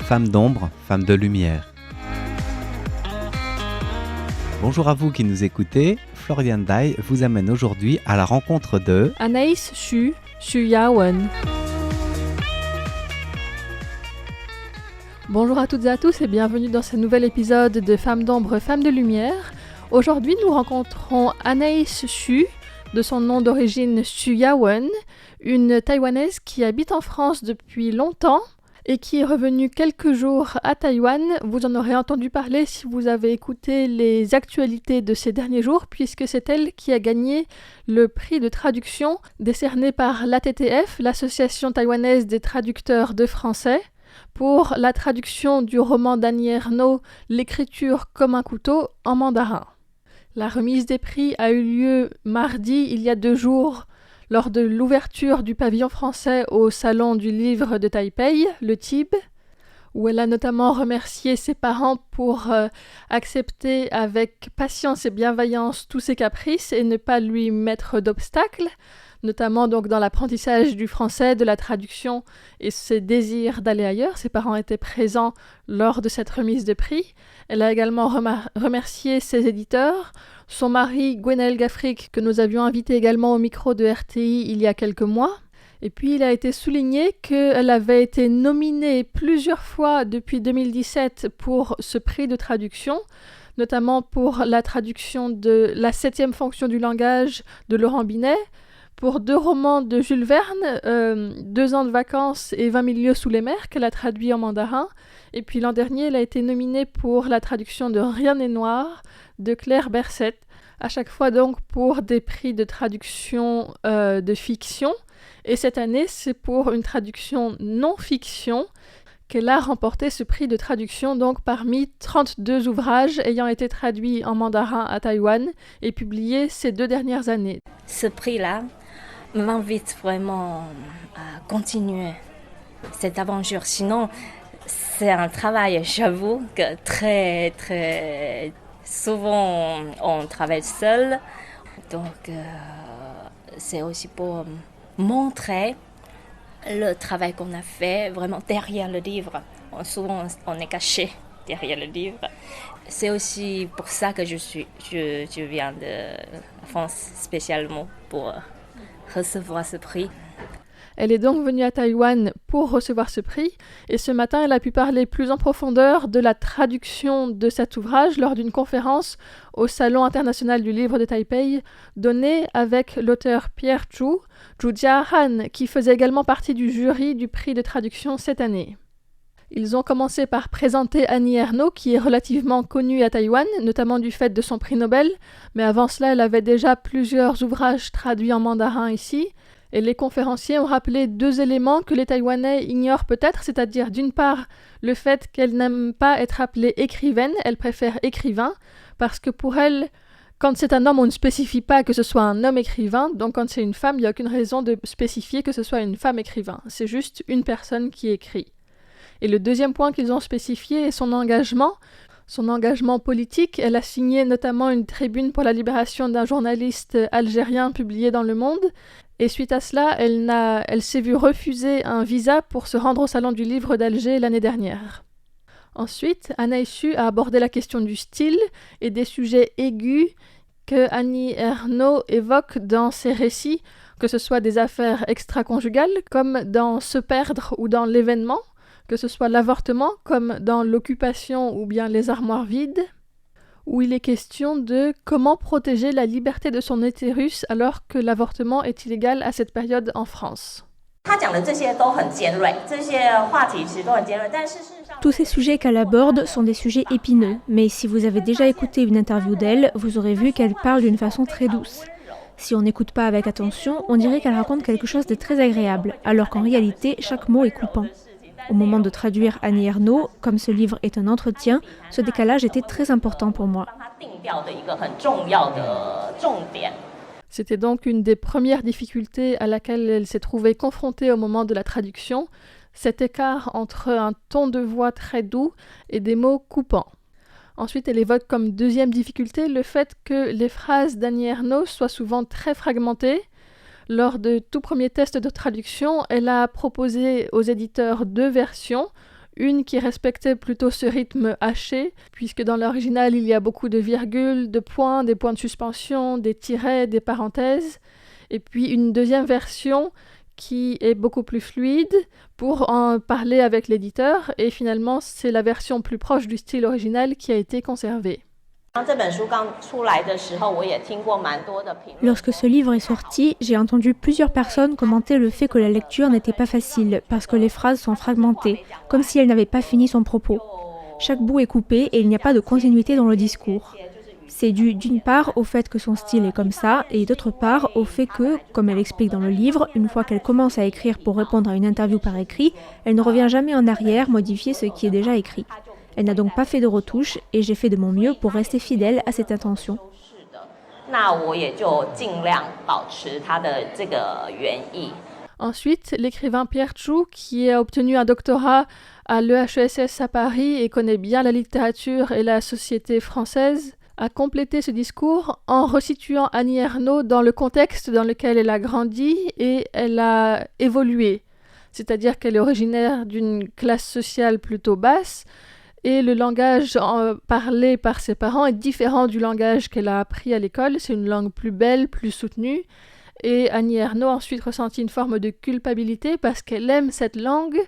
Femmes d'ombre, femmes de lumière. Bonjour à vous qui nous écoutez, Florian Dai vous amène aujourd'hui à la rencontre de Anaïs Xu Yawen. Bonjour à toutes et à tous et bienvenue dans ce nouvel épisode de Femmes d'ombre, femmes de lumière. Aujourd'hui, nous rencontrons Anaïs Xu, de son nom d'origine Xu Yawen, une Taïwanaise qui habite en France depuis longtemps et qui est revenue quelques jours à Taïwan. Vous en aurez entendu parler si vous avez écouté les actualités de ces derniers jours, puisque c'est elle qui a gagné le prix de traduction décerné par l'ATTF, l'Association taïwanaise des traducteurs de français, pour la traduction du roman d'Annie Ernaux, L'écriture comme un couteau, en mandarin. La remise des prix a eu lieu mardi, il y a 2 jours, lors de l'ouverture du pavillon français au Salon du Livre de Taipei, le TIB, où elle a notamment remercié ses parents pour accepter avec patience et bienveillance tous ses caprices et ne pas lui mettre d'obstacles, notamment donc dans l'apprentissage du français, de la traduction et ses désirs d'aller ailleurs. Ses parents étaient présents lors de cette remise de prix. Elle a également remercié ses éditeurs, son mari Gwenaël Gafrique, que nous avions invité également au micro de RTI il y a quelques mois. Et puis il a été souligné qu'elle avait été nominée plusieurs fois depuis 2017 pour ce prix de traduction, notamment pour la traduction de La 7e fonction du langage de Laurent Binet, pour 2 romans de Jules Verne, 2 ans de vacances et 20 000 lieues sous les mers, qu'elle a traduit en mandarin. Et puis l'an dernier, elle a été nominée pour la traduction de Rien n'est noir de Claire Berset, à chaque fois donc pour des prix de traduction de fiction. Et cette année, c'est pour une traduction non-fiction qu'elle a remporté ce prix de traduction, donc parmi 32 ouvrages ayant été traduits en mandarin à Taïwan et publiés ces 2 dernières années. Ce prix-là m'invite vraiment à continuer cette aventure. Sinon, c'est un travail, j'avoue, que très, très souvent on travaille seul. Donc, c'est aussi pour montrer le travail qu'on a fait vraiment derrière le livre. Souvent, on est caché derrière le livre. C'est aussi pour ça que je viens de France spécialement pour recevoir ce prix. Elle est donc venue à Taïwan pour recevoir ce prix et ce matin, elle a pu parler plus en profondeur de la traduction de cet ouvrage lors d'une conférence au Salon international du livre de Taipei donnée avec l'auteur Pierre Zhu Jiahan, qui faisait également partie du jury du prix de traduction cette année. Ils ont commencé par présenter Annie Ernaux, qui est relativement connue à Taïwan, notamment du fait de son prix Nobel, mais avant cela, elle avait déjà plusieurs ouvrages traduits en mandarin ici. Et les conférenciers ont rappelé 2 éléments que les Taïwanais ignorent peut-être, c'est-à-dire d'une part le fait qu'elle n'aime pas être appelée écrivaine, elle préfère écrivain, parce que pour elle, quand c'est un homme, on ne spécifie pas que ce soit un homme écrivain, donc quand c'est une femme, il n'y a aucune raison de spécifier que ce soit une femme écrivain, c'est juste une personne qui écrit. Et le deuxième point qu'ils ont spécifié est son engagement politique. Elle a signé notamment une tribune pour la libération d'un journaliste algérien publié dans Le Monde. Et suite à cela, elle s'est vue refuser un visa pour se rendre au Salon du Livre d'Alger l'année dernière. Ensuite, Anaïs Xu a abordé la question du style et des sujets aigus que Annie Ernaux évoque dans ses récits, que ce soit des affaires extra-conjugales, comme dans Se perdre ou dans L'événement, que ce soit l'avortement, comme dans L'occupation ou bien Les armoires vides, où il est question de comment protéger la liberté de son utérus alors que l'avortement est illégal à cette période en France. Tous ces sujets qu'elle aborde sont des sujets épineux, mais si vous avez déjà écouté une interview d'elle, vous aurez vu qu'elle parle d'une façon très douce. Si on n'écoute pas avec attention, on dirait qu'elle raconte quelque chose de très agréable, alors qu'en réalité, chaque mot est coupant. Au moment de traduire Annie Ernaux, comme ce livre est un entretien, ce décalage était très important pour moi. C'était donc une des premières difficultés à laquelle elle s'est trouvée confrontée au moment de la traduction, cet écart entre un ton de voix très doux et des mots coupants. Ensuite, elle évoque comme deuxième difficulté le fait que les phrases d'Annie Ernaux soient souvent très fragmentées. Lors de tout premier test de traduction, elle a proposé aux éditeurs 2 versions, Une qui respectait plutôt ce rythme haché, puisque dans l'original il y a beaucoup de virgules, de points, des points de suspension, des tirets, des parenthèses. Et puis une deuxième version qui est beaucoup plus fluide pour en parler avec l'éditeur. Et finalement, c'est la version plus proche du style original qui a été conservée. Lorsque ce livre est sorti, j'ai entendu plusieurs personnes commenter le fait que la lecture n'était pas facile parce que les phrases sont fragmentées, comme si elles n'avaient pas fini son propos. Chaque bout est coupé et il n'y a pas de continuité dans le discours. C'est dû d'une part au fait que son style est comme ça et d'autre part au fait que, comme elle explique dans le livre, une fois qu'elle commence à écrire pour répondre à une interview par écrit, elle ne revient jamais en arrière modifier ce qui est déjà écrit. Elle n'a donc pas fait de retouches et j'ai fait de mon mieux pour rester fidèle à cette intention. Ensuite, l'écrivain Pierre Chou, qui a obtenu un doctorat à l'EHESS à Paris et connaît bien la littérature et la société française, a complété ce discours en resituant Annie Ernaux dans le contexte dans lequel elle a grandi et elle a évolué. C'est-à-dire qu'elle est originaire d'une classe sociale plutôt basse, et le langage parlé par ses parents est différent du langage qu'elle a appris à l'école. C'est une langue plus belle, plus soutenue. Et Annie Ernaux a ensuite ressenti une forme de culpabilité parce qu'elle aime cette langue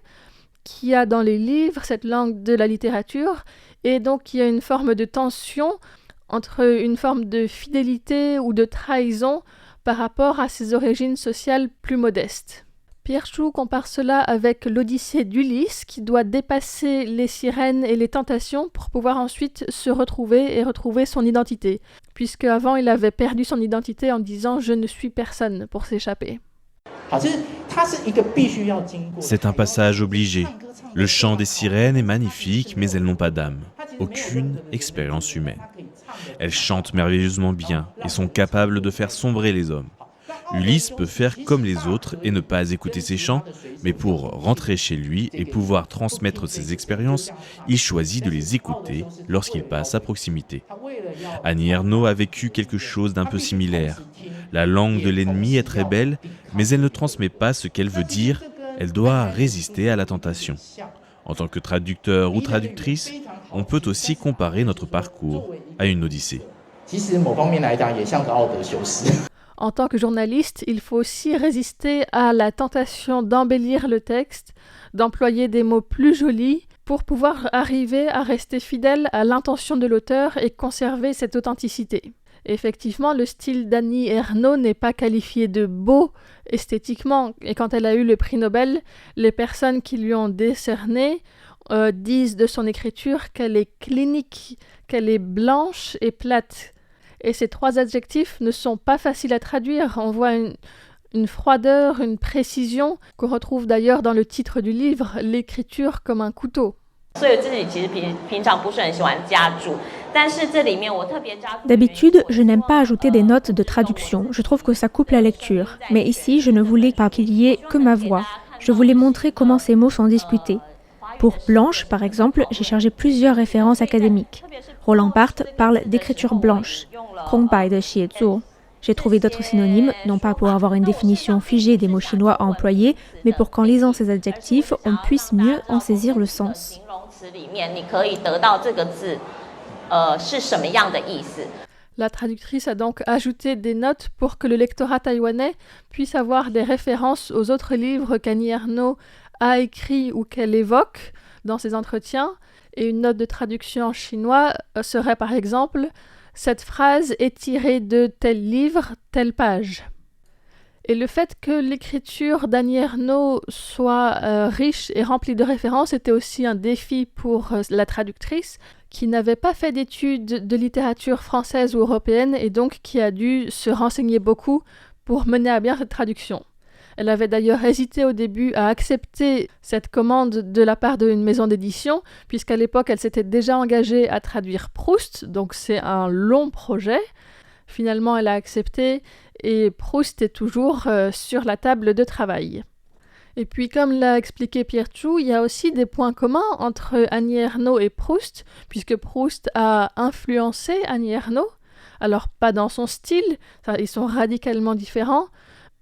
qu'il y a dans les livres, cette langue de la littérature. Et donc il y a une forme de tension entre une forme de fidélité ou de trahison par rapport à ses origines sociales plus modestes. Pierre Chou compare cela avec l'Odyssée d'Ulysse qui doit dépasser les sirènes et les tentations pour pouvoir ensuite se retrouver et retrouver son identité, puisque avant il avait perdu son identité en disant « je ne suis personne » pour s'échapper. C'est un passage obligé. Le chant des sirènes est magnifique, mais elles n'ont pas d'âme, aucune expérience humaine. Elles chantent merveilleusement bien et sont capables de faire sombrer les hommes. Ulysse peut faire comme les autres et ne pas écouter ses chants, mais pour rentrer chez lui et pouvoir transmettre ses expériences, il choisit de les écouter lorsqu'il passe à proximité. Annie Ernaux a vécu quelque chose d'un peu similaire. La langue de l'ennemi est très belle, mais elle ne transmet pas ce qu'elle veut dire, elle doit résister à la tentation. En tant que traducteur ou traductrice, on peut aussi comparer notre parcours à une odyssée. En tant que journaliste, il faut aussi résister à la tentation d'embellir le texte, d'employer des mots plus jolis pour pouvoir arriver à rester fidèle à l'intention de l'auteur et conserver cette authenticité. Effectivement, le style d'Annie Ernaux n'est pas qualifié de beau esthétiquement, et quand elle a eu le prix Nobel, les personnes qui lui ont décerné disent de son écriture qu'elle est clinique, qu'elle est blanche et plate. Et ces trois adjectifs ne sont pas faciles à traduire. On voit une froideur, une précision qu'on retrouve d'ailleurs dans le titre du livre, l'écriture comme un couteau. D'habitude, je n'aime pas ajouter des notes de traduction. Je trouve que ça coupe la lecture. Mais ici, je ne voulais pas qu'il y ait que ma voix. Je voulais montrer comment ces mots sont discutés. Pour Blanche, par exemple, j'ai cherché plusieurs références académiques. Roland Barthes parle d'écriture blanche, 空白的写作. J'ai trouvé d'autres synonymes, non pas pour avoir une définition figée des mots chinois à employer, mais pour qu'en lisant ces adjectifs, on puisse mieux en saisir le sens. La traductrice a donc ajouté des notes pour que le lectorat taïwanais puisse avoir des références aux autres livres qu'Annie Ernaux a écrits ou qu'elle évoque dans ses entretiens. Et une note de traduction en chinois serait par exemple « Cette phrase est tirée de tel livre, telle page ». Et le fait que l'écriture d'Annie Ernaux soit riche et remplie de références était aussi un défi pour la traductrice qui n'avait pas fait d'études de littérature française ou européenne et donc qui a dû se renseigner beaucoup pour mener à bien cette traduction. Elle avait d'ailleurs hésité au début à accepter cette commande de la part d'une maison d'édition, puisqu'à l'époque, elle s'était déjà engagée à traduire Proust, donc c'est un long projet. Finalement, elle a accepté et Proust est toujours sur la table de travail. Et puis, comme l'a expliqué Pierre Chou, il y a aussi des points communs entre Annie Ernaux et Proust, puisque Proust a influencé Annie Ernaux. Alors, pas dans son style, ils sont radicalement différents,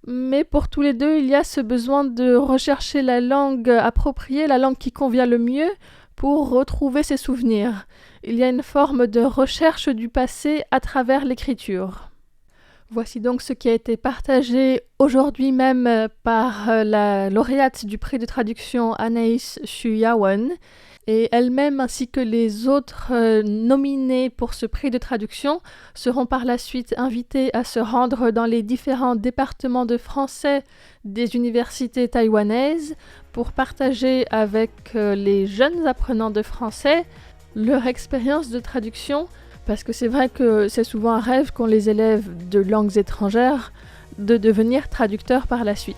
Mais pour tous les deux, il y a ce besoin de rechercher la langue appropriée, la langue qui convient le mieux pour retrouver ses souvenirs. Il y a une forme de recherche du passé à travers l'écriture. Voici donc ce qui a été partagé aujourd'hui même par la lauréate du prix de traduction Anaïs Shuyawan et elle-même ainsi que les autres nominés pour ce prix de traduction seront par la suite invités à se rendre dans les différents départements de français des universités taïwanaises pour partager avec les jeunes apprenants de français leur expérience de traduction, parce que c'est vrai que c'est souvent un rêve qu'ont les élèves de langues étrangères de devenir traducteurs par la suite.